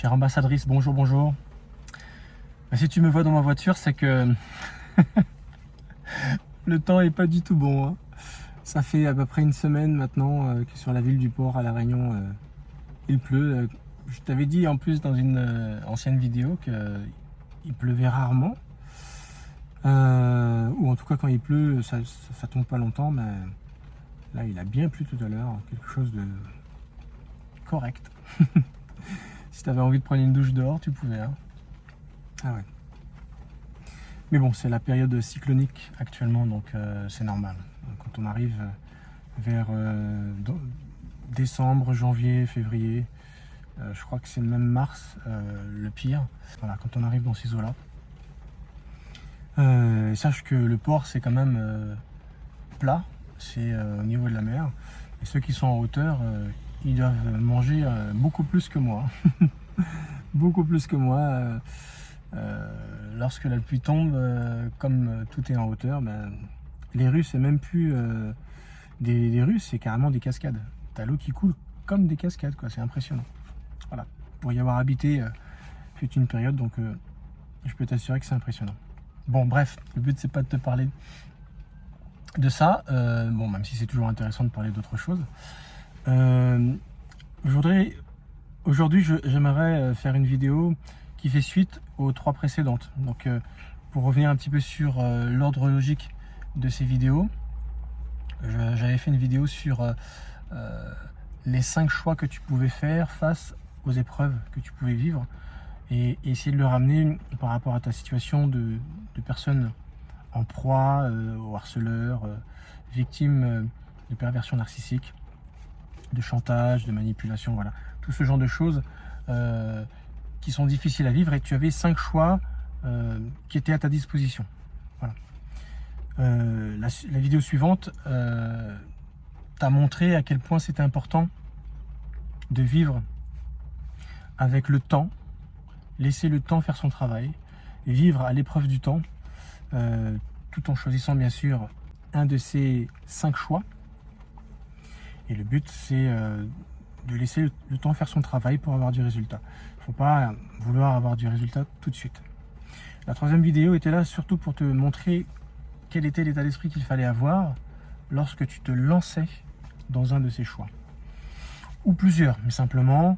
Chère ambassadrice, bonjour, bonjour. Si tu me vois dans ma voiture, c'est que le temps est pas du tout bon, hein. Ça fait à peu près une semaine maintenant que sur la ville du port à La Réunion, il pleut. Je t'avais dit en plus dans une ancienne vidéo qu'il pleuvait rarement. Ou en tout cas quand il pleut, ça tombe pas longtemps, mais là il a bien plu tout à l'heure, quelque chose de correct. Si tu avais envie de prendre une douche dehors, tu pouvais, hein. Ah ouais. Mais bon, c'est la période cyclonique actuellement, donc c'est normal. Quand on arrive vers décembre, janvier, février, je crois que c'est même mars le pire. Voilà, quand on arrive dans ces eaux-là. Sache que le port, c'est quand même plat, c'est au niveau de la mer. Et ceux qui sont en hauteur, ils doivent manger beaucoup plus que moi. Beaucoup plus que moi. Lorsque la pluie tombe, comme tout est en hauteur, les rues, c'est même plus des rues, c'est carrément des cascades. T'as l'eau qui coule comme des cascades, quoi. C'est impressionnant. Voilà. Pour y avoir habité fut une période, donc je peux t'assurer que c'est impressionnant. Bon, bref, le but c'est pas de te parler de ça, bon, même si c'est toujours intéressant de parler d'autre chose. Aujourd'hui, j'aimerais faire une vidéo qui fait suite aux 3 précédentes. Donc, pour revenir un petit peu sur l'ordre logique de ces vidéos, j'avais fait une vidéo sur les 5 choix que tu pouvais faire face aux épreuves que tu pouvais vivre et essayer de le ramener par rapport à ta situation de personne en proie au harceleur, victime de perversion narcissique, de chantage, de manipulation, voilà. Tout ce genre de choses qui sont difficiles à vivre, et tu avais 5 choix qui étaient à ta disposition. Voilà. La vidéo suivante t'a montré à quel point c'était important de vivre avec le temps, laisser le temps faire son travail, vivre à l'épreuve du temps, tout en choisissant bien sûr un de ces 5 choix. Et le but, c'est de laisser le temps faire son travail pour avoir du résultat. Il ne faut pas vouloir avoir du résultat tout de suite. La 3e vidéo était là surtout pour te montrer quel était l'état d'esprit qu'il fallait avoir lorsque tu te lançais dans un de ces choix. Ou plusieurs, mais simplement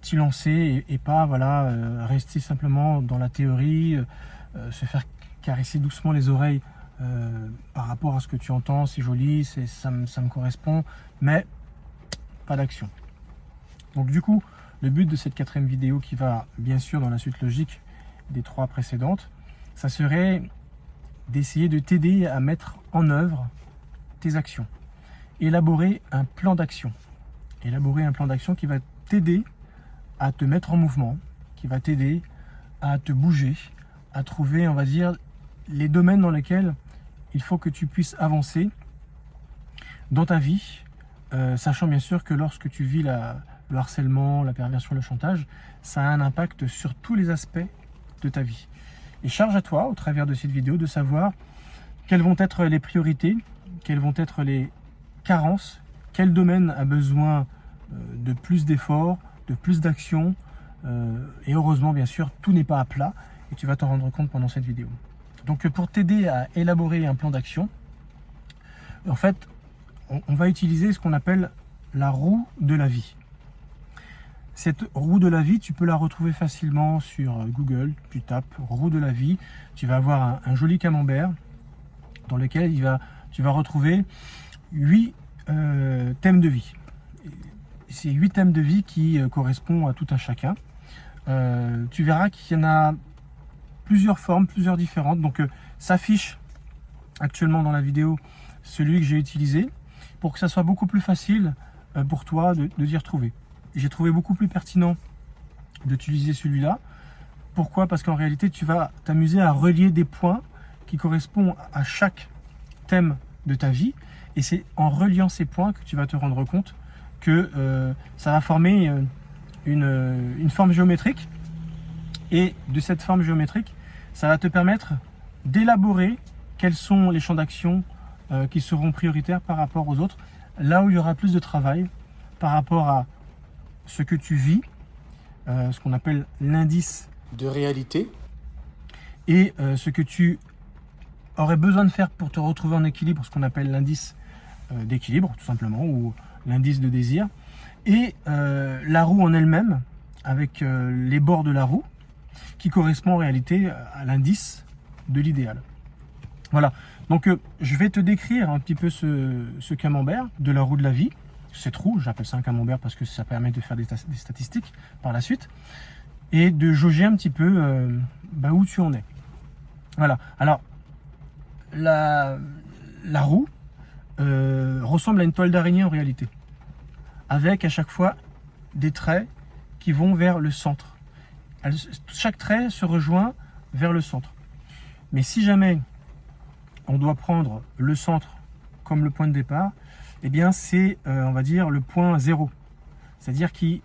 t'y lancer et pas rester simplement dans la théorie, se faire caresser doucement les oreilles par rapport à ce que tu entends, c'est joli, ça me correspond, mais pas d'action. Donc du coup, le but de cette 4e vidéo, qui va bien sûr dans la suite logique des 3 précédentes, ça serait d'essayer de t'aider à mettre en œuvre tes actions. Élaborer un plan d'action. Élaborer un plan d'action qui va t'aider à te mettre en mouvement, qui va t'aider à te bouger, à trouver, on va dire, les domaines dans lesquels il faut que tu puisses avancer dans ta vie, sachant bien sûr que lorsque tu vis le harcèlement, la perversion, le chantage, ça a un impact sur tous les aspects de ta vie. Et charge à toi, au travers de cette vidéo, de savoir quelles vont être les priorités, quelles vont être les carences, quel domaine a besoin de plus d'efforts, de plus d'actions. Et heureusement, bien sûr, tout n'est pas à plat et tu vas t'en rendre compte pendant cette vidéo. Donc pour t'aider à élaborer un plan d'action, en fait, on va utiliser ce qu'on appelle la roue de la vie. Cette roue de la vie, tu peux la retrouver facilement sur Google. Tu tapes roue de la vie, tu vas avoir un joli camembert dans lequel tu vas retrouver 8 thèmes de vie. Ces 8 thèmes de vie qui correspondent à tout un chacun. Tu verras qu'il y en a plusieurs formes, plusieurs différentes. Donc s'affiche actuellement dans la vidéo celui que j'ai utilisé pour que ça soit beaucoup plus facile pour toi de t'y retrouver. J'ai trouvé beaucoup plus pertinent d'utiliser celui-là. Pourquoi? Parce qu'en réalité, tu vas t'amuser à relier des points qui correspondent à chaque thème de ta vie. Et c'est en reliant ces points que tu vas te rendre compte que ça va former une forme géométrique. Et de cette forme géométrique, ça va te permettre d'élaborer quels sont les champs d'action qui seront prioritaires par rapport aux autres. Là où il y aura plus de travail par rapport à ce que tu vis ce qu'on appelle l'indice de réalité, et ce que tu aurais besoin de faire pour te retrouver en équilibre, ce qu'on appelle l'indice d'équilibre, tout simplement, ou l'indice de désir, et la roue en elle-même, avec les bords de la roue, qui correspond en réalité à l'indice de l'idéal. Voilà, donc je vais te décrire un petit peu ce camembert de la roue de la vie, cette roue, j'appelle ça un camembert parce que ça permet de faire des statistiques par la suite, et de jauger un petit peu où tu en es. Voilà, alors la roue ressemble à une toile d'araignée en réalité, avec à chaque fois des traits qui vont vers le centre. Chaque trait se rejoint vers le centre. Mais si jamais on doit prendre le centre comme le point de départ, eh bien c'est, on va dire, le point 0. C'est-à-dire que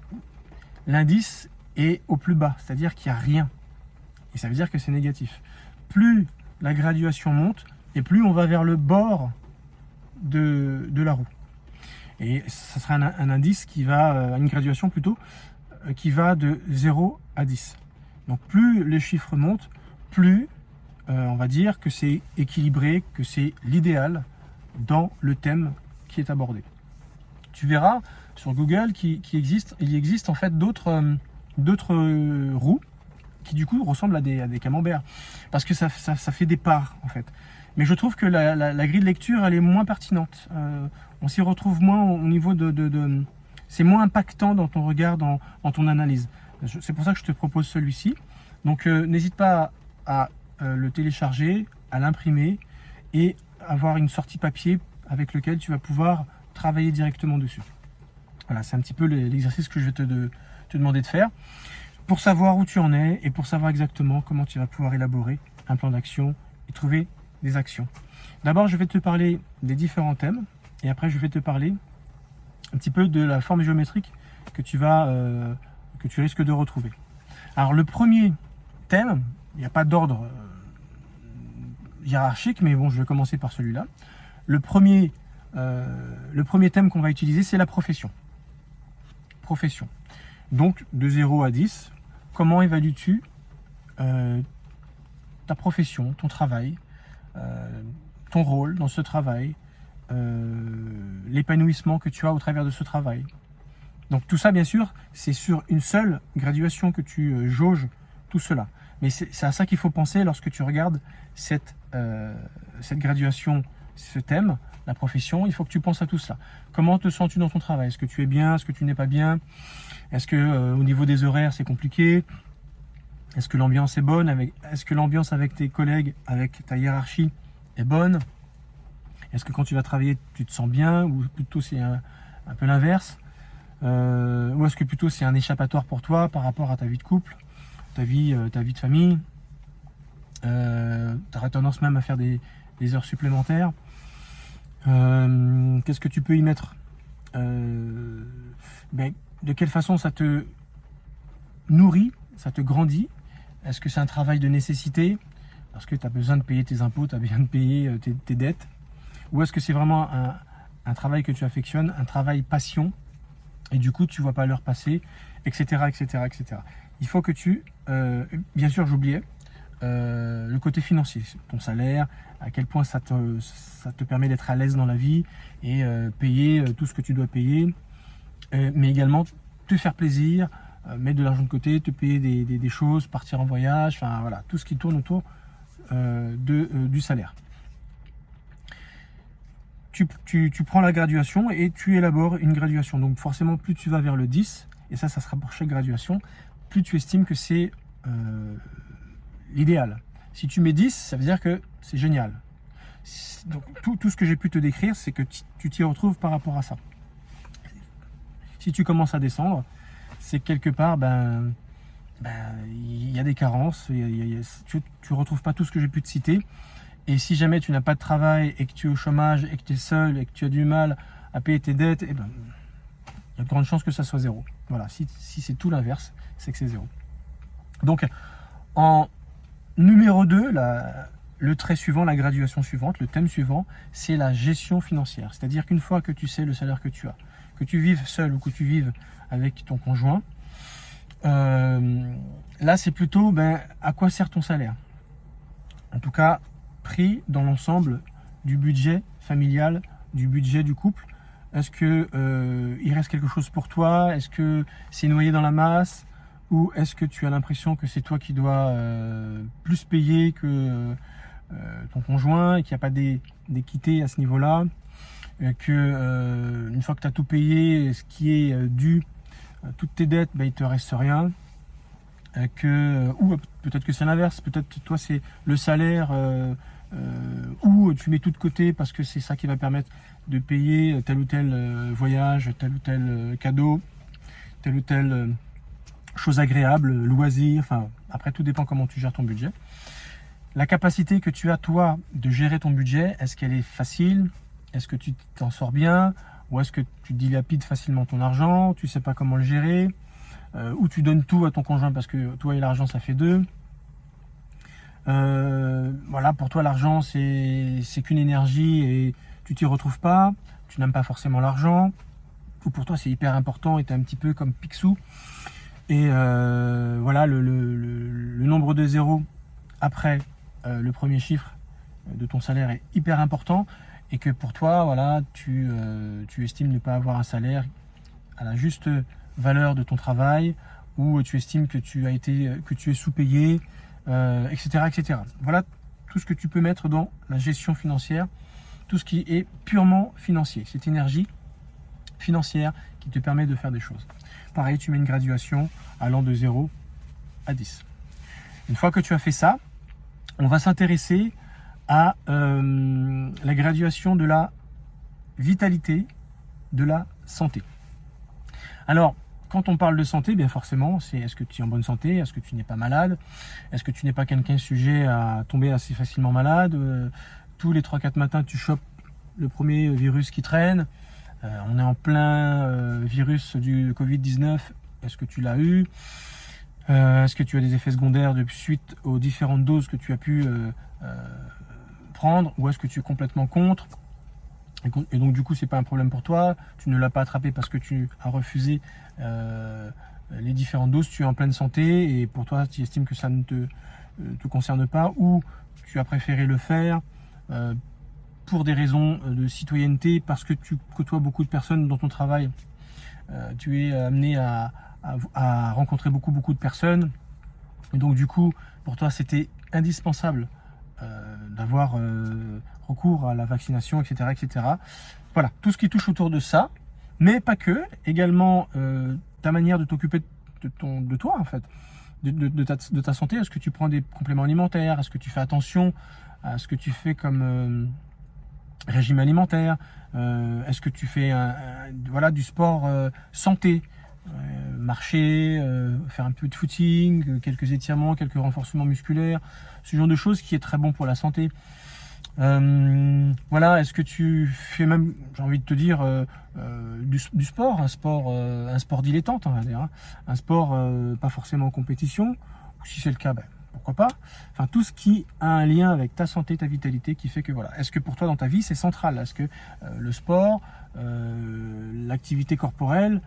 l'indice est au plus bas, c'est-à-dire qu'il n'y a rien. Et ça veut dire que c'est négatif. Plus la graduation monte, et plus on va vers le bord de la roue. Et ça sera un indice qui va, une graduation plutôt, qui va de 0 à 10. Donc plus les chiffres montent, plus on va dire que c'est équilibré, que c'est l'idéal dans le thème qui est abordé. Tu verras sur Google il existe en fait d'autres roues qui du coup ressemblent à des camemberts, parce que ça fait des parts en fait. Mais je trouve que la grille de lecture elle est moins pertinente. On s'y retrouve moins au niveau c'est moins impactant dans ton regard, dans ton analyse. C'est pour ça que je te propose celui-ci. Donc n'hésite pas à le télécharger, à l'imprimer et avoir une sortie papier avec lequel tu vas pouvoir travailler directement dessus. Voilà, c'est un petit peu l'exercice que je vais te demander de faire pour savoir où tu en es et pour savoir exactement comment tu vas pouvoir élaborer un plan d'action et trouver des actions. D'abord, je vais te parler des différents thèmes et après, je vais te parler un petit peu de la forme géométrique que tu risques de retrouver. Alors, le premier thème, il n'y a pas d'ordre hiérarchique, mais bon, je vais commencer par celui-là. Le premier thème qu'on va utiliser, c'est la profession. Profession. Donc, de 0 à 10, comment évalues-tu ta profession, ton travail, ton rôle dans ce travail, l'épanouissement que tu as au travers de ce travail. Donc tout ça, bien sûr, c'est sur une seule graduation que tu jauges tout cela. Mais c'est à ça qu'il faut penser lorsque tu regardes cette graduation, ce thème, la profession. Il faut que tu penses à tout cela. Comment te sens-tu dans ton travail? Est-ce que tu es bien? Est-ce que tu n'es pas bien? Est-ce que au niveau des horaires, c'est compliqué? Est-ce que l'ambiance est bonne? Est-ce que l'ambiance avec tes collègues, avec ta hiérarchie est bonne? Est-ce que quand tu vas travailler, tu te sens bien? Ou plutôt c'est un peu l'inverse? Ou est-ce que plutôt c'est un échappatoire pour toi par rapport à ta vie de couple, ta vie de famille? Tu auras tendance même à faire des heures supplémentaires. Qu'est-ce que tu peux y mettre? De quelle façon ça te nourrit, ça te grandit? Est-ce que c'est un travail de nécessité parce que tu as besoin de payer tes impôts, tu as besoin de payer tes dettes? Ou est-ce que c'est vraiment un travail que tu affectionnes, un travail passion, et du coup tu ne vois pas l'heure passer, etc., etc., etc. Il faut que bien sûr j'oubliais, le côté financier, ton salaire, à quel point ça te permet d'être à l'aise dans la vie et payer tout ce que tu dois payer, mais également te faire plaisir, mettre de l'argent de côté, te payer des choses, partir en voyage, enfin voilà, tout ce qui tourne autour du salaire. Tu prends la graduation et tu élabores une graduation. Donc forcément, plus tu vas vers le 10, et ça sera pour chaque graduation, plus tu estimes que c'est l'idéal. Si tu mets 10, ça veut dire que c'est génial. Donc tout ce que j'ai pu te décrire, c'est que tu t'y retrouves par rapport à ça. Si tu commences à descendre, c'est que quelque part, il y a des carences, tu ne retrouves pas tout ce que j'ai pu te citer. Et si jamais tu n'as pas de travail et que tu es au chômage et que tu es seul et que tu as du mal à payer tes dettes, il y a de grandes chances que ça soit 0. Voilà, si c'est tout l'inverse, c'est que c'est 0. Donc, en numéro 2, le trait suivant, la graduation suivante, le thème suivant, c'est la gestion financière. C'est-à-dire qu'une fois que tu sais le salaire que tu as, que tu vives seul ou que tu vives avec ton conjoint, là, c'est plutôt à quoi sert ton salaire. En tout cas, pris dans l'ensemble du budget familial, du budget du couple. Est-ce que il reste quelque chose pour toi? Est-ce que c'est noyé dans la masse? Ou est-ce que tu as l'impression que c'est toi qui dois plus payer que ton conjoint et qu'il n'y a pas d'équité à ce niveau-là? Que une fois que tu as tout payé, ce qui est dû, toutes tes dettes, il te reste rien. Ou peut-être que c'est l'inverse, peut-être que toi c'est le salaire où tu mets tout de côté parce que c'est ça qui va permettre de payer tel ou tel voyage, tel ou tel cadeau, telle ou telle chose agréable, loisir, enfin après tout dépend comment tu gères ton budget. La capacité que tu as toi de gérer ton budget, est-ce qu'elle est facile? Est-ce que tu t'en sors bien? Ou est-ce que tu dilapides facilement ton argent? Tu sais pas comment le gérer? Ou tu donnes tout à ton conjoint parce que toi et l'argent ça fait deux. Voilà, pour toi l'argent c'est qu'une énergie et tu t'y retrouves pas, tu n'aimes pas forcément l'argent, ou pour toi c'est hyper important et tu es un petit peu comme Picsou. Et voilà, le nombre de zéros après le premier chiffre de ton salaire est hyper important et que pour toi, voilà, tu estimes ne pas avoir un salaire à la juste valeur de ton travail, ou tu estimes que tu es sous-payé, etc., etc. Voilà tout ce que tu peux mettre dans la gestion financière, tout ce qui est purement financier, cette énergie financière qui te permet de faire des choses. Pareil, tu mets une graduation allant de 0 à 10. Une fois que tu as fait ça, on va s'intéresser à la graduation de la vitalité, de la santé. Alors, quand on parle de santé, bien forcément, c'est est-ce que tu es en bonne santé? Est-ce que tu n'es pas malade? Est-ce que tu n'es pas quelqu'un sujet à tomber assez facilement malade? Tous les 3-4 matins, tu chopes le premier virus qui traîne. On est en plein virus du Covid-19. Est-ce que tu l'as eu? Est-ce que tu as des effets secondaires de suite aux différentes doses que tu as pu prendre? Ou est-ce que tu es complètement contre? Et donc du coup c'est pas un problème pour toi, tu ne l'as pas attrapé parce que tu as refusé les différentes doses, tu es en pleine santé et pour toi tu estimes que ça ne te concerne pas, ou tu as préféré le faire pour des raisons de citoyenneté, parce que tu côtoies beaucoup de personnes dans ton travail, tu es amené à rencontrer beaucoup de personnes et donc du coup pour toi c'était indispensable d'avoir recours à la vaccination, etc., etc. Voilà, tout ce qui touche autour de ça, mais pas que, également ta manière de t'occuper de toi, en fait, de ta santé. Est-ce que tu prends des compléments alimentaires? Est-ce que tu fais attention à ce que tu fais comme régime alimentaire? Est-ce que tu fais voilà, du sport santé? Marcher, faire un peu de footing, quelques étirements, quelques renforcements musculaires, ce genre de choses qui est très bon pour la santé. Voilà, est-ce que tu fais même, j'ai envie de te dire, du sport, un sport dilettante, on va dire, hein, un sport pas forcément en compétition, ou si c'est le cas, pourquoi pas. Enfin, tout ce qui a un lien avec ta santé, ta vitalité, qui fait que voilà. Est-ce que pour toi dans ta vie c'est central? Est-ce que le sport, l'activité corporelle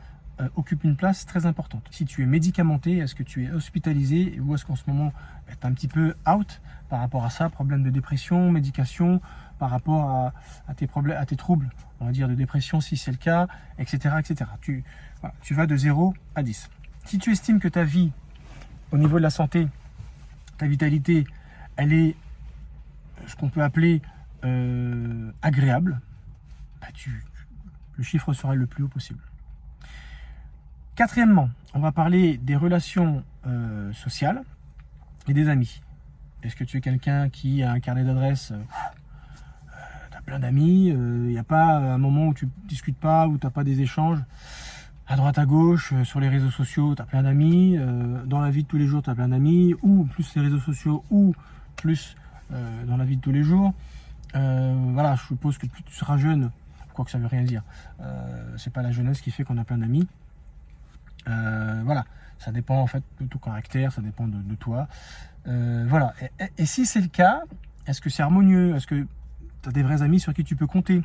occupe une place très importante? Si tu es médicamenté, est-ce que tu es hospitalisé, ou est-ce qu'en ce moment tu es un petit peu out par rapport à ça, problème de dépression, médication, par rapport à tes problèmes, à tes troubles, on va dire de dépression si c'est le cas, etc., etc. Voilà, tu vas de 0 à 10. Si tu estimes que ta vie, au niveau de la santé, ta vitalité, elle est ce qu'on peut appeler agréable, le chiffre sera le plus haut possible. Quatrièmement, on va parler des relations sociales et des amis. Est-ce que tu es quelqu'un qui a un carnet d'adresses, tu as plein d'amis, il n'y a pas un moment où tu ne discutes pas, où tu n'as pas des échanges à droite à gauche, sur les réseaux sociaux, tu as plein d'amis, dans la vie de tous les jours, tu as plein d'amis, ou plus les réseaux sociaux, ou plus dans la vie de tous les jours. Voilà, je suppose que plus tu seras jeune, quoi que ça veut rien dire, c'est pas la jeunesse qui fait qu'on a plein d'amis. Voilà, ça dépend en fait de ton caractère, ça dépend de toi. Voilà, et si c'est le cas, est-ce que c'est harmonieux? Est-ce que tu as des vrais amis sur qui tu peux compter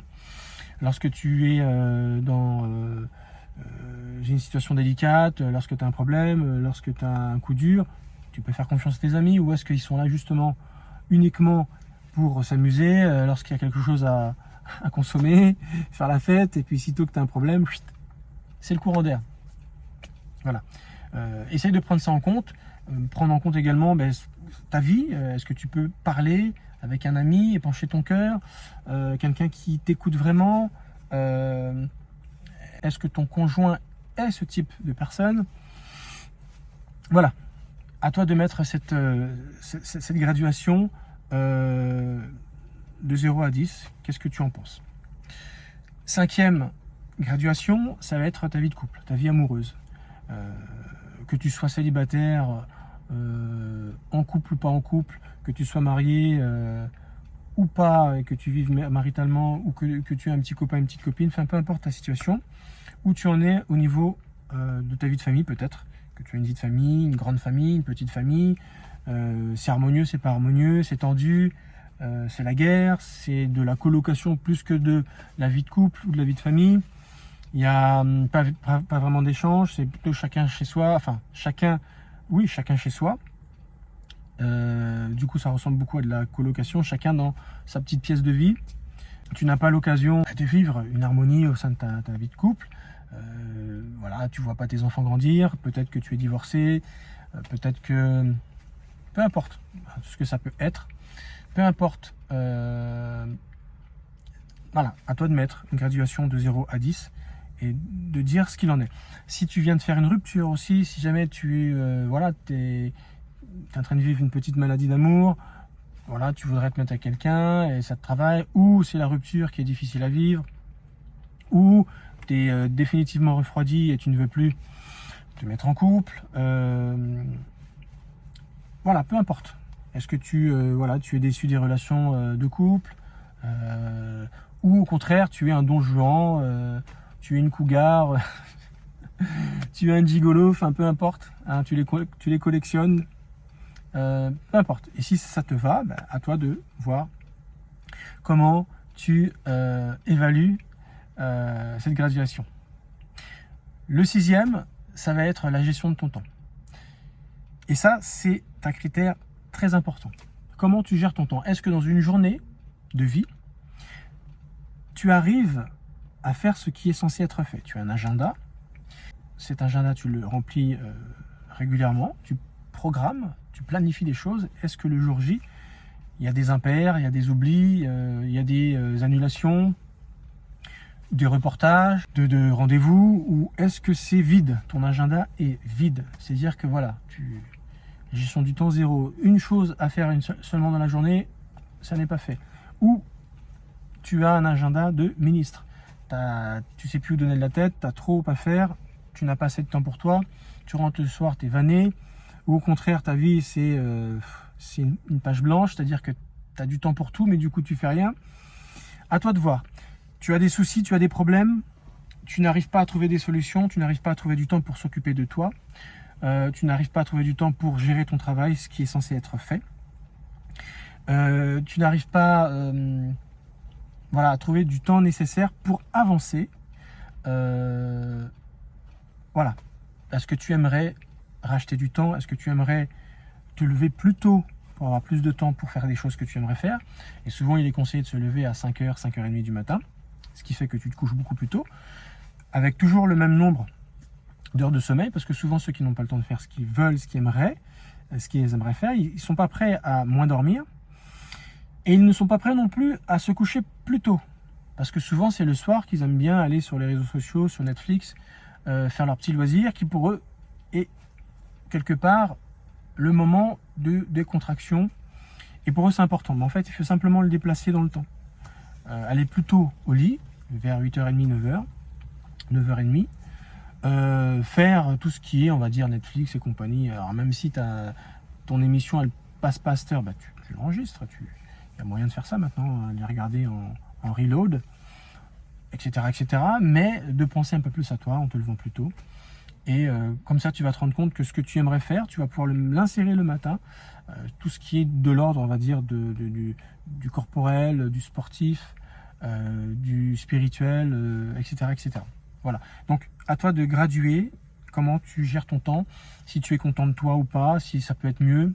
lorsque tu es j'ai une situation délicate, lorsque tu as un problème, lorsque tu as un coup dur, tu peux faire confiance à tes amis, ou est-ce qu'ils sont là justement uniquement pour s'amuser, lorsqu'il y a quelque chose à consommer, faire la fête, et puis sitôt que tu as un problème, c'est le courant d'air. Voilà. Essaye de prendre ça en compte. Prendre en compte également ta vie. Est-ce que tu peux parler avec un ami, épancher ton cœur, quelqu'un qui t'écoute vraiment, est-ce que ton conjoint est ce type de personne? Voilà. À toi de mettre cette graduation de 0 à 10. Qu'est-ce que tu en penses? 5e graduation, ça va être ta vie de couple, ta vie amoureuse. Que tu sois célibataire, en couple ou pas en couple, que tu sois marié ou pas, et que tu vives maritalement, ou que tu aies un petit copain, une petite copine, enfin peu importe ta situation, où tu en es au niveau de ta vie de famille peut-être, que tu as une vie de famille, une grande famille, une petite famille, c'est harmonieux, c'est pas harmonieux, c'est tendu, c'est la guerre, c'est de la colocation plus que de la vie de couple ou de la vie de famille. Il n'y a pas vraiment d'échange, c'est plutôt chacun chez soi, enfin chacun chez soi. Du coup ça ressemble beaucoup à de la colocation, chacun dans sa petite pièce de vie. Tu n'as pas l'occasion de vivre une harmonie au sein de ta vie de couple. Voilà, tu vois pas tes enfants grandir, peut-être que tu es divorcé, peut-être que... Peu importe ce que ça peut être, peu importe. Voilà, à toi de mettre une graduation de 0 à 10 et de dire ce qu'il en est. Si tu viens de faire une rupture aussi, si jamais tu es en train de vivre une petite maladie d'amour, voilà, tu voudrais te mettre avec quelqu'un et ça te travaille, ou c'est la rupture qui est difficile à vivre, ou tu es définitivement refroidi et tu ne veux plus te mettre en couple, voilà, peu importe. Est-ce que tu es déçu des relations de couple, ou au contraire tu es un don Juan, tu es une cougar, tu es un gigolo, enfin peu importe, hein, tu les collectionnes, peu importe. Et si ça te va, à toi de voir comment tu évalues cette graduation. Le 6e, ça va être la gestion de ton temps. Et ça, c'est un critère très important. Comment tu gères ton temps? Est-ce que dans une journée de vie, tu arrives à faire ce qui est censé être fait? Tu as un agenda. Cet agenda, tu le remplis régulièrement. Tu programmes, tu planifies des choses. Est-ce que le jour J, il y a des impairs, il y a des oublis, il y a des annulations, des reportages, de rendez-vous, ou est-ce que c'est vide? Ton agenda est vide. C'est-à-dire que voilà, gestion du temps 0. Une chose à faire seulement dans la journée, ça n'est pas fait. Ou tu as un agenda de ministre. Tu sais plus où donner de la tête, tu as trop à faire, tu n'as pas assez de temps pour toi, tu rentres le soir, tu es vanné, ou au contraire, ta vie, c'est une page blanche, c'est-à-dire que tu as du temps pour tout, mais du coup, tu fais rien. À toi de voir. Tu as des soucis, tu as des problèmes, tu n'arrives pas à trouver des solutions, tu n'arrives pas à trouver du temps pour s'occuper de toi, tu n'arrives pas à trouver du temps pour gérer ton travail, ce qui est censé être fait. Tu n'arrives pas à trouver du temps nécessaire pour avancer. Voilà. Est-ce que tu aimerais racheter du temps? Est-ce que tu aimerais te lever plus tôt pour avoir plus de temps pour faire des choses que tu aimerais faire? Et souvent, il est conseillé de se lever à 5h, 5h30 du matin, ce qui fait que tu te couches beaucoup plus tôt, avec toujours le même nombre d'heures de sommeil, parce que souvent, ceux qui n'ont pas le temps de faire ce qu'ils veulent, ce qu'ils aimeraient faire, ils ne sont pas prêts à moins dormir, et ils ne sont pas prêts non plus à se coucher plus tôt, parce que souvent, c'est le soir qu'ils aiment bien aller sur les réseaux sociaux, sur Netflix, faire leurs petits loisirs, qui pour eux est quelque part le moment de décontraction, et pour eux c'est important, mais en fait il faut simplement le déplacer dans le temps, aller plus tôt au lit, vers 8h30, 9h, 9h30, faire tout ce qui est, on va dire, Netflix et compagnie. Alors même si ton émission elle passe pas à cette heure, tu l'enregistres, il y a moyen de faire ça maintenant, les regarder en reload, etc., mais de penser un peu plus à toi en te levant plus tôt. Et comme ça, tu vas te rendre compte que ce que tu aimerais faire, tu vas pouvoir l'insérer le matin. Tout ce qui est de l'ordre, on va dire, du corporel, du sportif, du spirituel, etc., etc. Voilà. Donc, à toi de graduer comment tu gères ton temps, si tu es content de toi ou pas, si ça peut être mieux,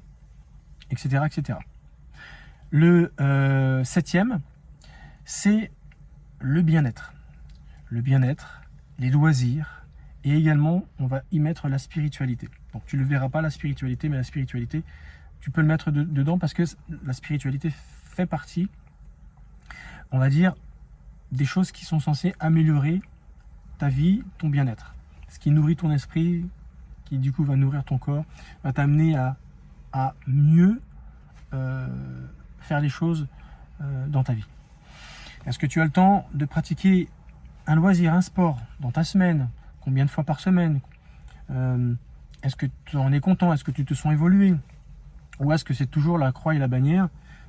etc. etc. Le septième, c'est le bien-être. Le bien-être, les loisirs, et également, on va y mettre la spiritualité. Donc, tu ne le verras pas, la spiritualité, mais la spiritualité, tu peux le mettre dedans parce que la spiritualité fait partie, on va dire, des choses qui sont censées améliorer ta vie, ton bien-être. Ce qui nourrit ton esprit, qui du coup va nourrir ton corps, va t'amener à mieux faire les choses dans ta vie. Est-ce que tu as le temps de pratiquer un loisir, un sport dans ta semaine? Combien de fois par semaine? Est-ce que tu en es content? Est-ce que tu te sens évolué? Ou est-ce que c'est toujours la croix et la bannière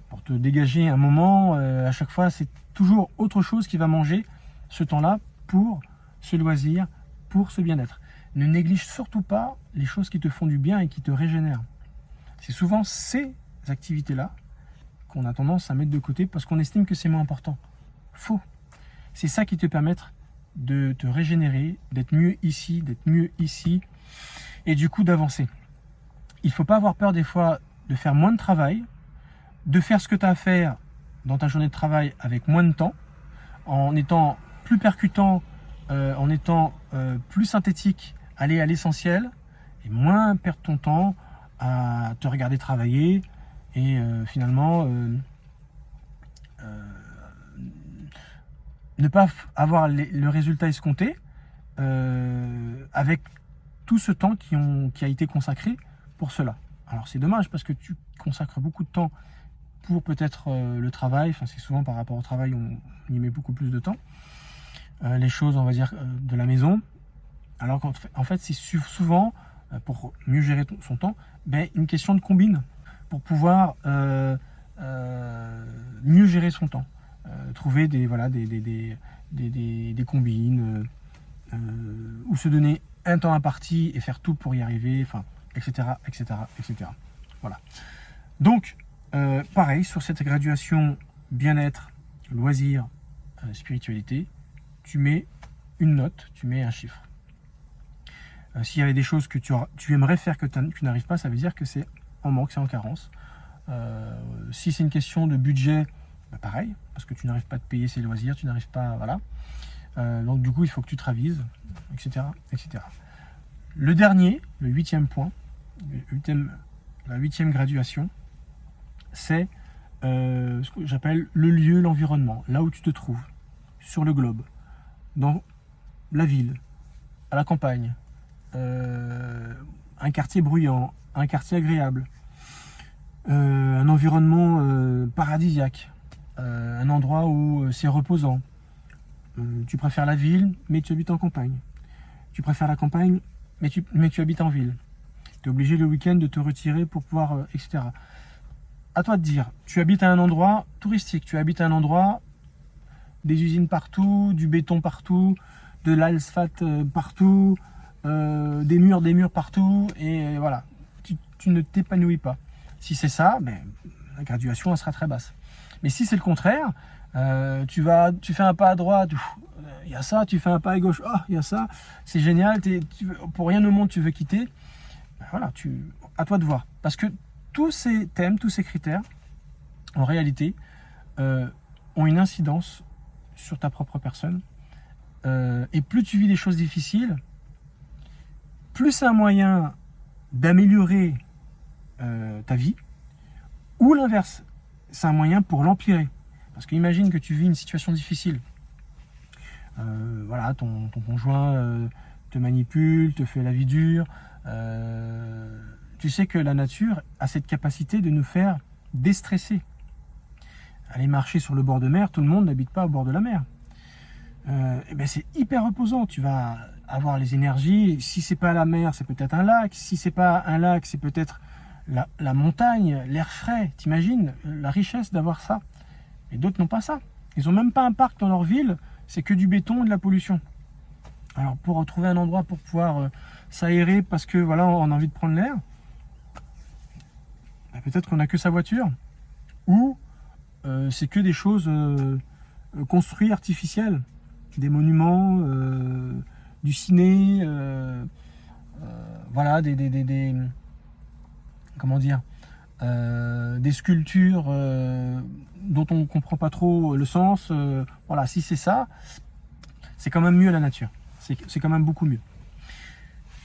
pour te dégager un moment? À chaque fois, c'est toujours autre chose qui va manger ce temps-là pour ce loisir, pour ce bien-être. Ne néglige surtout pas les choses qui te font du bien et qui te régénèrent. C'est souvent ces activités-là qu'on a tendance à mettre de côté parce qu'on estime que c'est moins important. Faux. C'est ça qui te permet de te régénérer, d'être mieux ici, et du coup d'avancer. Il ne faut pas avoir peur des fois de faire moins de travail, de faire ce que tu as à faire dans ta journée de travail avec moins de temps, en étant plus percutant, en étant plus synthétique, aller à l'essentiel, et moins perdre ton temps à te regarder travailler, et finalement ne pas avoir le résultat escompté avec tout ce temps qui a été consacré pour cela. Alors c'est dommage parce que tu consacres beaucoup de temps pour peut-être le travail, enfin c'est souvent par rapport au travail on y met beaucoup plus de temps, les choses on va dire de la maison, alors qu'en fait c'est souvent pour mieux gérer son temps, une question de combine pour pouvoir mieux gérer son temps, trouver des combines ou se donner un temps imparti et faire tout pour y arriver, enfin etc. Voilà. Donc pareil sur cette graduation bien-être, loisir, spiritualité, tu mets une note, tu mets un chiffre. S'il y avait des choses que tu aimerais faire que tu n'arrives pas, ça veut dire que c'est en manque, c'est en carence. Si c'est une question de budget, pareil, parce que tu n'arrives pas à te payer ces loisirs, tu n'arrives pas, voilà. Donc du coup, il faut que tu te ravises, etc., etc. Le dernier, le 8e point, la 8e graduation, c'est ce que j'appelle le lieu, l'environnement, là où tu te trouves, sur le globe, dans la ville, à la campagne, un quartier bruyant, un quartier agréable, un environnement paradisiaque, un endroit où c'est reposant. Tu préfères la ville, mais tu habites en campagne. Tu préfères la campagne, mais tu habites en ville. Tu es obligé le week-end de te retirer pour pouvoir, etc. À toi de dire, tu habites à un endroit touristique, tu habites à un endroit, des usines partout, du béton partout, de l'asphalte partout, des murs partout, et voilà, tu ne t'épanouis pas. Si c'est ça, la graduation elle sera très basse. Mais si c'est le contraire, tu fais un pas à droite, il y a ça, tu fais un pas à gauche, il y a ça, c'est génial, pour rien au monde tu veux quitter, voilà, à toi de voir. Parce que tous ces thèmes, tous ces critères, en réalité, ont une incidence sur ta propre personne. Et plus tu vis des choses difficiles, plus c'est un moyen d'améliorer ta vie, ou l'inverse, c'est un moyen pour l'empirer. Parce qu'imagine que tu vis une situation difficile. Voilà, ton conjoint te manipule, te fait la vie dure. Tu sais que la nature a cette capacité de nous faire déstresser. Aller marcher sur le bord de mer, tout le monde n'habite pas au bord de la mer. C'est hyper reposant, tu vas avoir les énergies. Si c'est pas la mer, c'est peut-être un lac. Si c'est pas un lac, c'est peut-être la montagne, l'air frais. T'imagines la richesse d'avoir ça. Et d'autres n'ont pas ça. Ils n'ont même pas un parc dans leur ville, c'est que du béton et de la pollution. Alors pour retrouver un endroit pour pouvoir s'aérer parce que voilà, on a envie de prendre l'air, peut-être qu'on n'a que sa voiture, ou c'est que des choses construites artificielles. des monuments, du ciné, voilà, comment dire, des sculptures dont on ne comprend pas trop le sens. Voilà, si c'est ça, c'est quand même mieux la nature. C'est quand même beaucoup mieux.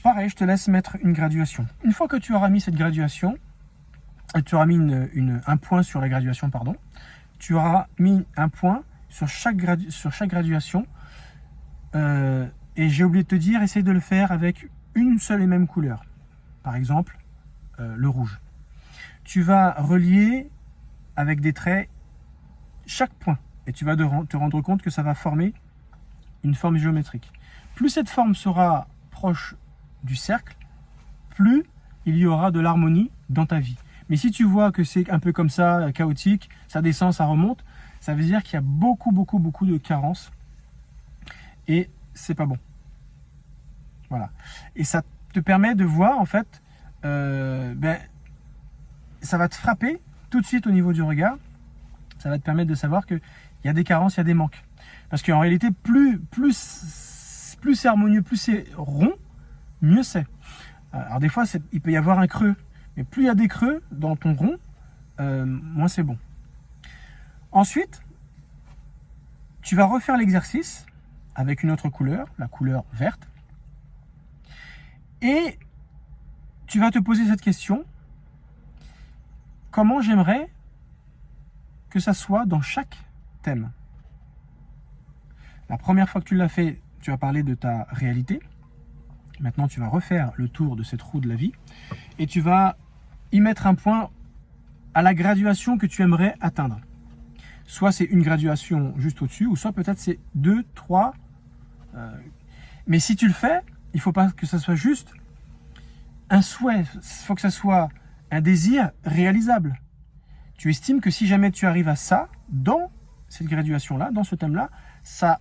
Pareil, je te laisse mettre une graduation. Une fois que tu auras mis cette graduation, tu auras mis un point sur la graduation, pardon, tu auras mis un point sur chaque graduation. Et j'ai oublié de te dire, essaye de le faire avec une seule et même couleur. Par exemple, le rouge. Tu vas relier avec des traits chaque point. Et tu vas te rendre compte que ça va former une forme géométrique. Plus cette forme sera proche du cercle, plus il y aura de l'harmonie dans ta vie. Mais si tu vois que c'est un peu comme ça, chaotique, ça descend, ça remonte, ça veut dire qu'il y a beaucoup de carences et c'est pas bon. Voilà. Et ça te permet de voir, en fait, ça va te frapper tout de suite au niveau du regard. Ça va te permettre de savoir qu'il y a des carences, il y a des manques. Parce qu'en réalité, plus c'est harmonieux, plus c'est rond, mieux c'est. Alors des fois, il peut y avoir un creux. Mais plus il y a des creux dans ton rond, moins c'est bon. Ensuite, tu vas refaire l'exercice avec une autre couleur, la couleur verte. Et tu vas te poser cette question. Comment j'aimerais que ça soit dans chaque thème? La première fois que tu l'as fait, tu as parlé de ta réalité. Maintenant, tu vas refaire le tour de cette roue de la vie et tu vas y mettre un point à la graduation que tu aimerais atteindre. Soit c'est une graduation juste au-dessus, ou soit peut-être c'est 2, 3. Mais si tu le fais, il ne faut pas que ça soit juste un souhait. Il faut que ça soit un désir réalisable. Tu estimes que si jamais tu arrives à ça, dans cette graduation-là, dans ce thème-là, ça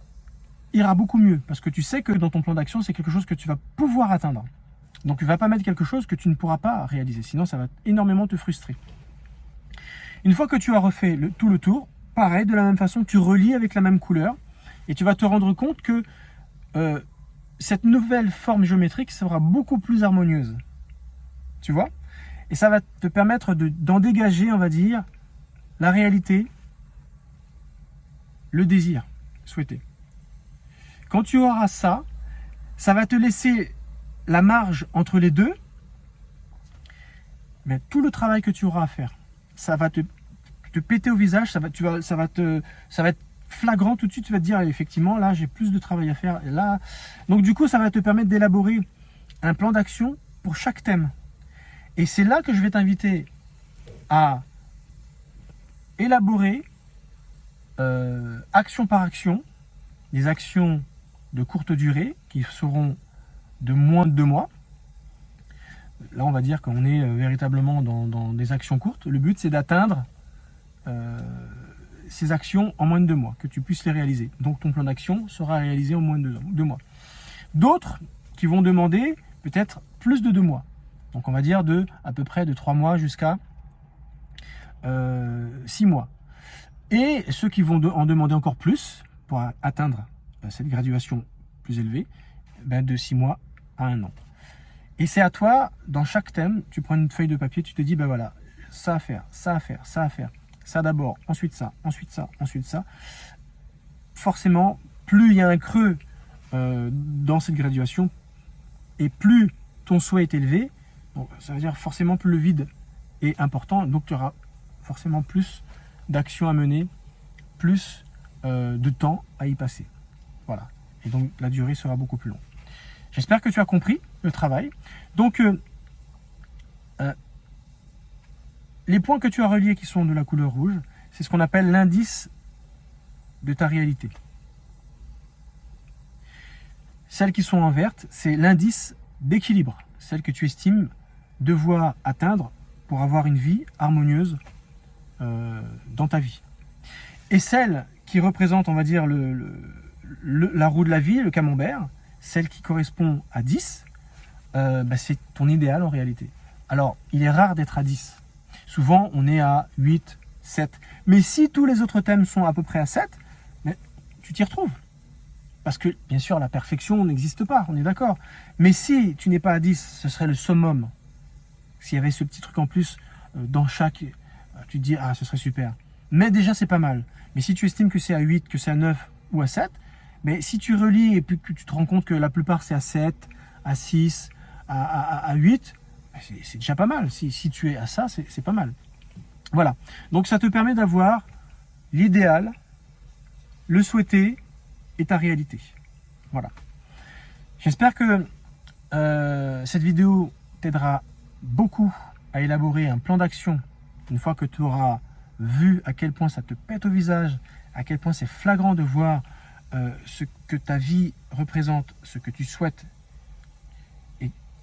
ira beaucoup mieux. Parce que tu sais que dans ton plan d'action, c'est quelque chose que tu vas pouvoir atteindre. Donc, tu ne vas pas mettre quelque chose que tu ne pourras pas réaliser. Sinon, ça va énormément te frustrer. Une fois que tu as refait tout le tour, pareil, de la même façon, tu relis avec la même couleur. Et tu vas te rendre compte que cette nouvelle forme géométrique sera beaucoup plus harmonieuse. Tu vois? Et ça va te permettre d'en dégager, on va dire, la réalité, le désir souhaité. Quand tu auras ça, ça va te laisser la marge entre les deux, mais tout le travail que tu auras à faire, ça va te péter au visage, ça va être flagrant tout de suite, tu vas te dire effectivement là j'ai plus de travail à faire. Et là, donc du coup ça va te permettre d'élaborer un plan d'action pour chaque thème. Et c'est là que je vais t'inviter à élaborer action par action, des actions de courte durée qui seront de moins de 2 mois. Là, on va dire qu'on est véritablement dans des actions courtes. Le but, c'est d'atteindre ces actions en moins de 2 mois, que tu puisses les réaliser. Donc, ton plan d'action sera réalisé en moins de 2 mois. D'autres qui vont demander peut-être plus de 2 mois. Donc, on va dire à peu près de 3 mois jusqu'à 6 mois. Et ceux qui vont en demander encore plus pour atteindre cette graduation plus élevée, de 6 mois à 1 an. Et c'est à toi, dans chaque thème, tu prends une feuille de papier, tu te dis, voilà, ça à faire, ça à faire, ça à faire, ça d'abord, ensuite ça, ensuite ça, ensuite ça. Forcément, plus il y a un creux dans cette graduation, et plus ton souhait est élevé, donc ça veut dire forcément plus le vide est important, donc tu auras forcément plus d'actions à mener, plus de temps à y passer. Voilà. Et donc la durée sera beaucoup plus longue. J'espère que tu as compris le travail. Donc, les points que tu as reliés qui sont de la couleur rouge, c'est ce qu'on appelle l'indice de ta réalité. Celles qui sont en verte, c'est l'indice d'équilibre, celle que tu estimes devoir atteindre pour avoir une vie harmonieuse dans ta vie. Et celle qui représente, on va dire, la roue de la vie, le camembert, celle qui correspond à 10, c'est ton idéal en réalité. Alors, il est rare d'être à 10. Souvent, on est à 8, 7. Mais si tous les autres thèmes sont à peu près à 7, tu t'y retrouves. Parce que, bien sûr, la perfection n'existe pas, on est d'accord. Mais si tu n'es pas à 10, ce serait le summum. S'il y avait ce petit truc en plus dans chaque... tu te dis, ah, ce serait super. Mais déjà, c'est pas mal. Mais si tu estimes que c'est à 8, que c'est à 9 ou à 7, mais si tu relis et puis que tu te rends compte que la plupart, c'est à 7, à 6, à 8, c'est déjà pas mal. Si tu es à ça, c'est pas mal. Voilà. Donc, ça te permet d'avoir l'idéal, le souhaité et ta réalité. Voilà. J'espère que cette vidéo t'aidera beaucoup à élaborer un plan d'action une fois que tu auras vu à quel point ça te pète au visage, à quel point c'est flagrant de voir ce que ta vie représente, ce que tu souhaites,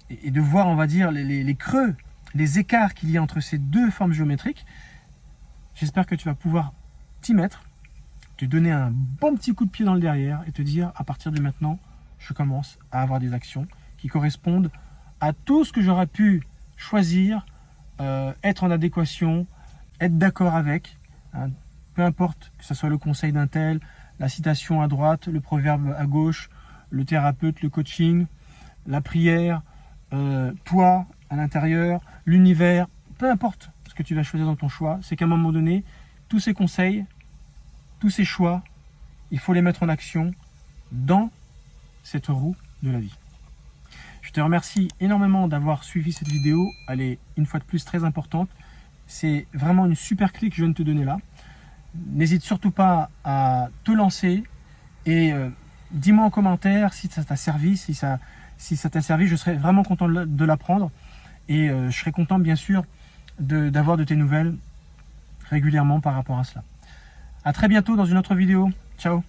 et de voir, on va dire, les creux, les écarts qu'il y a entre ces deux formes géométriques. J'espère que tu vas pouvoir t'y mettre, te donner un bon petit coup de pied dans le derrière et te dire, à partir de maintenant, je commence à avoir des actions qui correspondent à tout ce que j'aurais pu choisir, être en adéquation, être d'accord avec, hein, peu importe que ce soit le conseil d'un tel, la citation à droite, le proverbe à gauche, le thérapeute, le coaching, la prière, toi à l'intérieur, l'univers, peu importe ce que tu vas choisir dans ton choix, c'est qu'à un moment donné, tous ces conseils, tous ces choix, il faut les mettre en action dans cette roue de la vie. Je te remercie énormément d'avoir suivi cette vidéo. Elle est une fois de plus très importante. C'est vraiment une super clé que je viens de te donner là. N'hésite surtout pas à te lancer et dis-moi en commentaire si ça t'a servi, si ça t'a servi. Je serais vraiment content de l'apprendre et je serais content bien sûr d'avoir de tes nouvelles régulièrement par rapport à cela. À très bientôt dans une autre vidéo. Ciao.